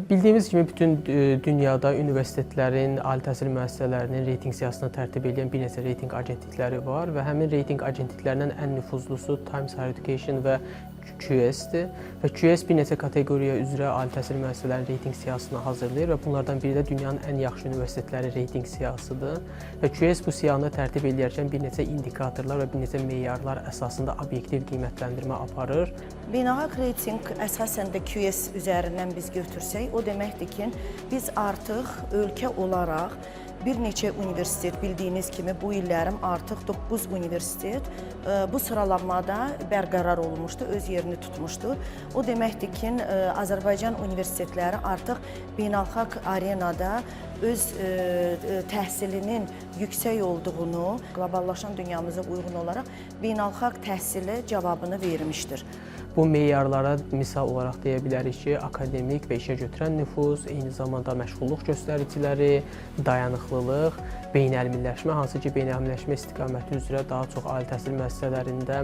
Bildiyimiz kimi bütün dünyada universitetlərin, ali təhsil müəssisələrinin reytinq siyahısını tərtib edən bir neçə reytinq agentlikləri var və həmin reytinq agentliklərindən ən nüfuzlusu Times Higher Education və QS-dir və QS bir neçə kateqoriya üzrə ali təhsil müəssisələrinin reytinq siyahısını hazırlayır və bunlardan biri də dünyanın ən yaxşı universitetləri reytinq siyahısıdır və QS bu siyahını tərtib edərkən bir neçə indikatorlar və bir neçə meyarlar əsasında obyektiv qiymətləndirmə aparır. Beynəlxalq reytinq əsasən də QS üzərindən biz götürsək, o deməkdir ki, biz artıq ölkə olaraq bir neçə universitet, bildiyiniz kimi bu illərim artıq 9 universitet bu sıralanmada bərqərar olmuşdu, öz yerini tutmuşdu. O deməkdir ki, Azərbaycan universitetləri artıq beynəlxalq arenada öz təhsilinin yüksək olduğunu, qloballaşan dünyamıza uyğun olaraq beynəlxalq təhsilə cavabını vermişdir. Bu meyarlara misal olaraq deyə bilərik ki, akademik və işə götürən nüfuz, eyni zamanda məşğulluq göstəriciləri, dayanıqlılıq, beynəlmilləşmə, hansı ki, beynəlmilləşmə istiqaməti üzrə daha çox ali təhsil müəssisələrində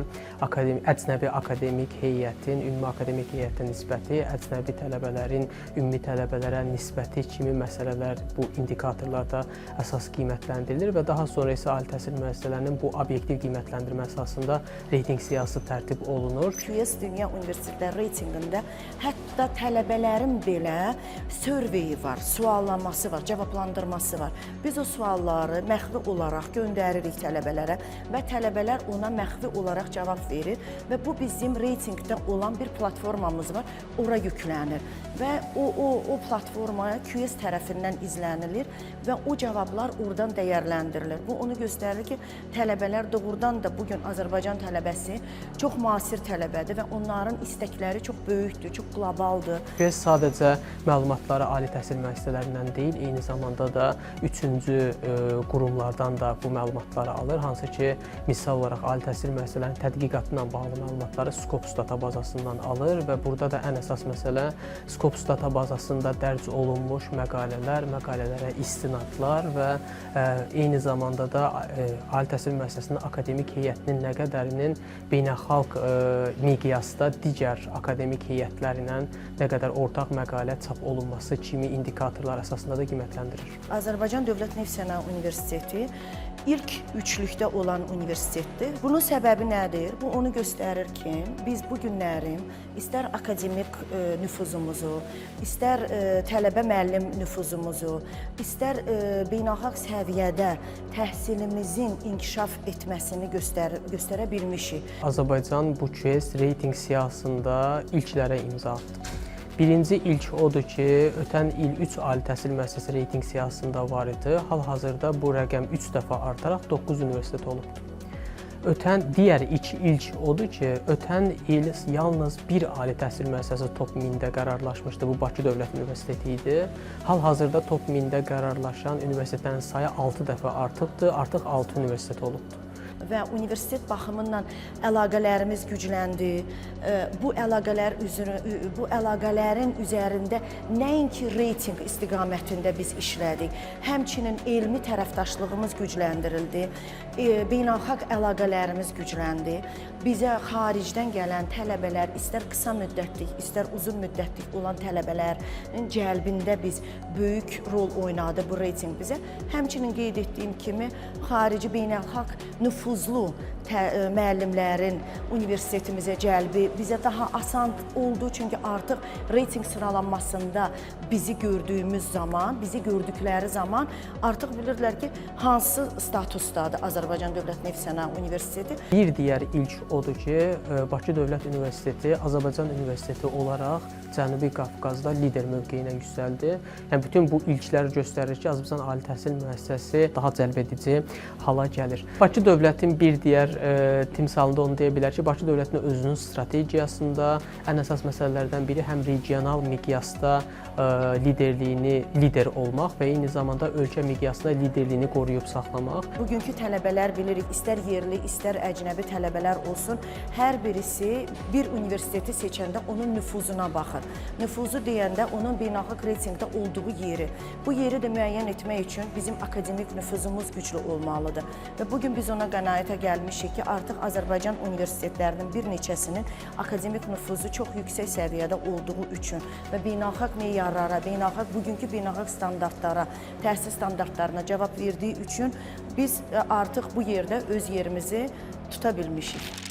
əcnəbi akademik heyətin, ümumi akademik heyətə nisbəti, əcnəbi tələbələrin ümumi tələbələrə nisbəti kimi məsələlər bu indikatorlarda əsas qiymətləndirilir və daha sonra isə ali təhsil müəssisələrinin bu obyektiv qiymətləndirmə əsasında reytinq siyahısı tərtib olunur. QS Dünya Universitetləri reytinqində hətta tələbələrin belə surveyi var, suallaması var, cavablandırması var. Biz o sualları məxfi olaraq göndəririk tələbələrə və tələbələr ona məxfi olaraq cavab verir və bu bizim reytinqdə olan bir platformamız var, ora yüklənir və o platforma QS tərəfindən izlənilir və o cavablar oradan dəyərləndirilir. Bu onu göstərir ki, tələbələr doğrudan da bugün Azərbaycan tələbəsi çox müasir tələbədir və onların istəkləri çox böyükdür, çox qlobaldır. QS sadəcə məlumatları ali təhsil müəssisələrindən deyil, eyni zamanda da üçüncü qurumlardan da bu məlumatları alır. Hansı ki, misal olaraq ali təhsil müəssisələrinin tədqiqatı ilə bağlı məlumatları Scopus databazasından alır və burada da ən əsas məsələ Scopus databazasında dərc olunmuş məqalələr, məqalələrə istinadlar və eyni zamanda da ali təhsil müəssisəsinin akademik heyətinin nə qədərinin beynəlxalq miqyasda digər akademik heyətlərlə nə qədər ortaq məqalə çap olunması kimi indikatorlar əsasında da qiymətləndirir. Azərbaycan Dövlət Neft Sənaye Universiteti ilk üçlükdə olan universitetdir. Bunun səbəbi nədir? Bu onu göstərir ki, biz bu günlərin istər akademik nüfuzumuzu, istər tələbə müəllim nüfuzumuzu, istər beynəlxalq səviyyədə təhsilimizin inkişaf etməsini göstərə bilmişik. Azərbaycan bu QS reytinq siyahısında ilklərə imza atdı. Birinci ilk odur ki, ötən il 3 ali təhsil müəssisəsi reytinq siyahısında var idi. Hal-hazırda bu rəqəm 3 dəfə artaraq 9 universitet olubdur. Digər ilk odur ki, ötən il yalnız bir ali təhsil müəssisəsi top 1000-də qərarlaşmışdı. Bu Bakı Dövlət Universiteti idi. Hal-hazırda top 1000-də qərarlaşan universitetlərin sayı 6 dəfə artıbdır. Artıq 6 universitet olubdur. Və universitet baxımından əlaqələrimiz gücləndi. Bu əlaqələrin üzərində nəinki reytinq istiqamətində biz işlədik, həmçinin elmi tərəfdaşlığımız gücləndirildi, beynəlxalq əlaqələrimiz gücləndi. Bizə xaricdən gələn tələbələr, istər qısa müddətlik, istər uzun müddətlik olan tələbələrin cəlbində biz böyük rol oynadı bu reytinq bizə. Həmçinin qeyd etdiyim kimi, xarici beynəlxalq nüfuzlu müəllimlərin universitetimizə cəlbi bizə daha asan oldu. Çünki artıq reytinq sıralanmasında bizi gördüyümüz zaman, bizi gördükləri zaman artıq bilirdilər ki, hansı statusdadır Azərbaycan Dövlət Neft Sənaye Universiteti. Bir digər ilk odur ki, Bakı Dövlət Universiteti Azərbaycan Universiteti olaraq Cənubi Qafqazda lider mövqeyinə yüksəldi. Yəni, bütün bu ilklər göstərir ki, Azərbaycan Ali Təhsil Müəssisəsi daha cəlbedici hala gəlir. Bakı Dövlətin bir digər timsalında onu deyə bilər ki, Bakı Dövlətinin özünün strategiyasında ən əsas məsələlərdən biri həm regional miqyasda lider olmaq və eyni zamanda ölkə miqyasında liderliyini qoruyub saxlamaq. Bugünkü tələbələr bilirik, istər yerli, istər əcnəbi tələbələr olsun, hər birisi bir universiteti seçəndə onun nüfuzuna baxır. var. Nüfuzu deyəndə onun beynəlxalq reytinqdə olduğu yeri. Bu yeri də müəyyən etmək üçün bizim akademik nüfuzumuz güclü olmalıdır. Və bugün biz ona qənaətə gəlmişik ki, artıq Azərbaycan universitetlərinin bir neçəsinin akademik nüfuzu çox yüksək səviyyədə olduğu üçün və beynəlxalq meyarlara, bugünkü beynəlxalq standartlara, təhsil standartlarına cavab verdiyi üçün biz artıq bu yerdə öz yerimizi tuta bilmişik.